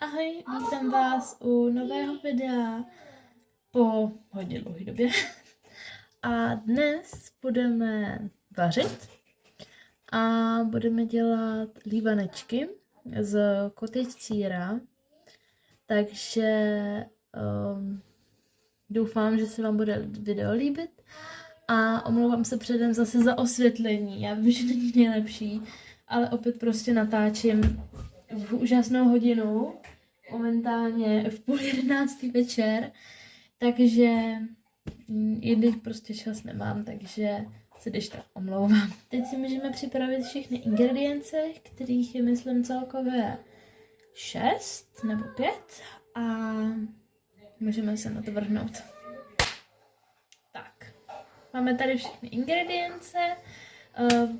Ahoj, vítám vás u nového videa po hodně dlouhé době. A dnes budeme vařit a budeme dělat lívanečky z cottage sýra. Takže doufám, že se vám bude video líbit a omlouvám se předem zase za osvětlení. Já vím, že není nejlepší, ale opět prostě natáčím v úžasnou hodinu. Momentálně v 10:30 večer, takže když prostě čas nemám, takže se když tak omlouvám. Teď si můžeme připravit všechny ingredience, kterých je myslím celkově 6 nebo 5 a můžeme se na to vrhnout. Tak, máme tady všechny ingredience,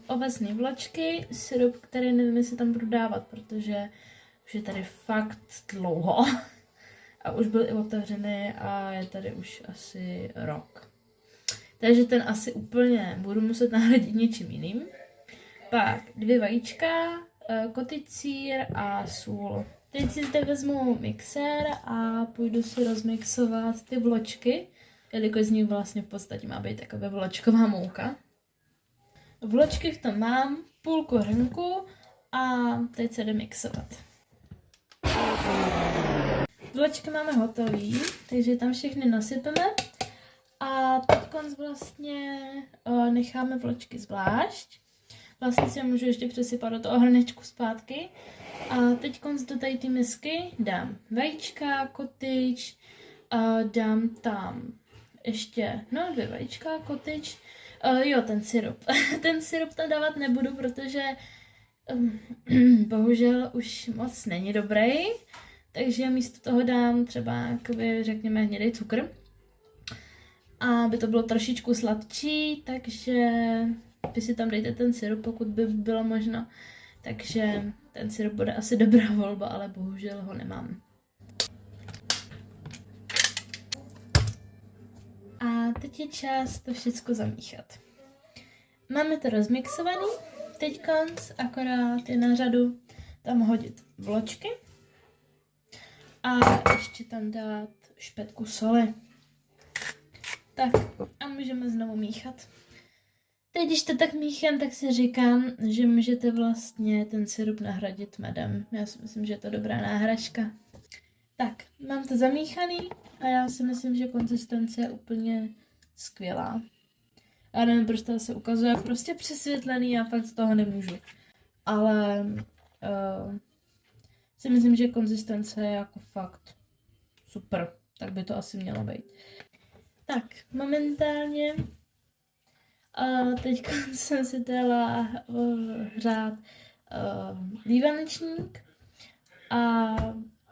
ovesné vločky, syrup, který nevím, jestli tam budu dávat, protože už je tady fakt dlouho a už byl i otevřený a je tady už asi rok. Takže ten asi úplně budu muset nahradit něčím jiným. Pak 2 vajíčka, cottage sýr a sůl. Teď si zde vezmu mixér a půjdu si rozmixovat ty vločky, jelikož z nich vlastně v podstatě má být taková vločková mouka. Vločky v tom mám půlku hrnku a teď se jde mixovat. Vločky máme hotový, takže tam všechny nasypeme a teď vlastně necháme vločky zvlášť. Vlastně si můžu ještě přesypat do toho hrnečku zpátky. A teď do tady ty misky dám vajíčka, cottage, dám tam ještě, 2 vajíčka, cottage, ten syrup. Ten syrup tam dávat nebudu, protože bohužel už moc není dobrý. Takže místo toho dám třeba, jakoby, řekněme, hnědý cukr. Aby to bylo trošičku sladčí, takže vy si tam dejte ten syrup, pokud by bylo možno. Takže ten syrup bude asi dobrá volba, ale bohužel ho nemám. A teď je čas to všechno zamíchat. Máme to rozmixovaný. Teď akorát je na řadu tam hodit vločky. A ještě tam dát špetku soli. Tak a můžeme znovu míchat. Teď, když to tak míchám, tak si říkám, že můžete vlastně ten syrup nahradit medem. Já si myslím, že je to dobrá náhražka. Tak, mám to zamíchaný a já si myslím, že konzistence je úplně skvělá. Já nevím, proč to se ukazuje jak prostě přesvětlený, já fakt z toho nemůžu. Ale si myslím, že konzistence je jako fakt super. Tak by to asi mělo být. Tak, momentálně teď jsem si dala hřát lívanečník a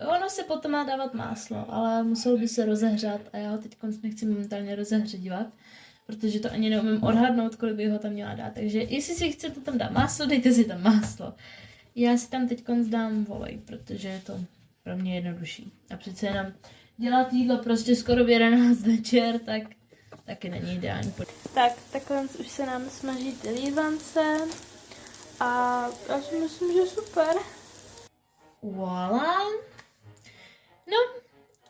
ono se potom má dávat máslo, ale muselo by se rozehřát a já ho teď nechci momentálně rozehřívat, protože to ani neumím odhadnout, kolik bych ho tam měla dát. Takže jestli si chcete tam dát máslo, dejte si tam máslo. Já si tam teď dám olej, protože je to pro mě jednodušší. A přece jenom dělat jídlo prostě skoro v 11 večer, tak taky není ideální. Tak, takhle už se nám smaží ty lívance a já si myslím, že super. Voilà. No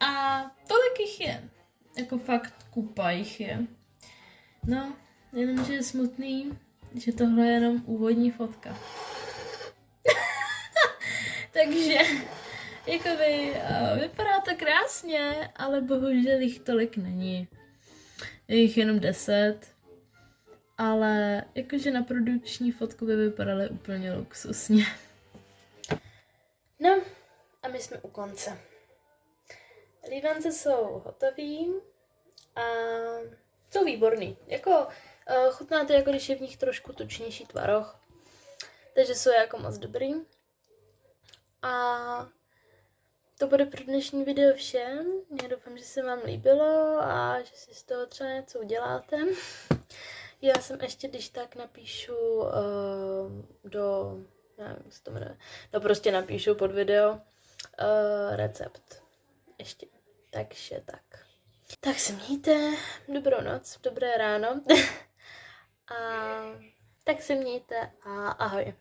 a tolik jich je. Jako fakt kupa jich je. No, jenomže je smutný, že tohle je jenom úvodní fotka. Takže jakoby vypadá to krásně, ale bohužel jich tolik není. Je jich jenom 10, ale jakože na produkční fotku by vypadaly úplně luxusně. No a my jsme u konce. Lívance jsou hotový a jsou výborný. Jako chutná to, jako když je v nich trošku tučnější tvaroh. Takže jsou jako moc dobrý. A to bude pro dnešní video všem. Já doufám, že se vám líbilo a že si z toho třeba něco uděláte. Já jsem ještě, když tak napíšu nevím, jak se to jmenuje. No prostě napíšu pod video recept. Ještě. Takže tak. Tak se mějte. Dobrou noc, dobré ráno. A tak se mějte a ahoj.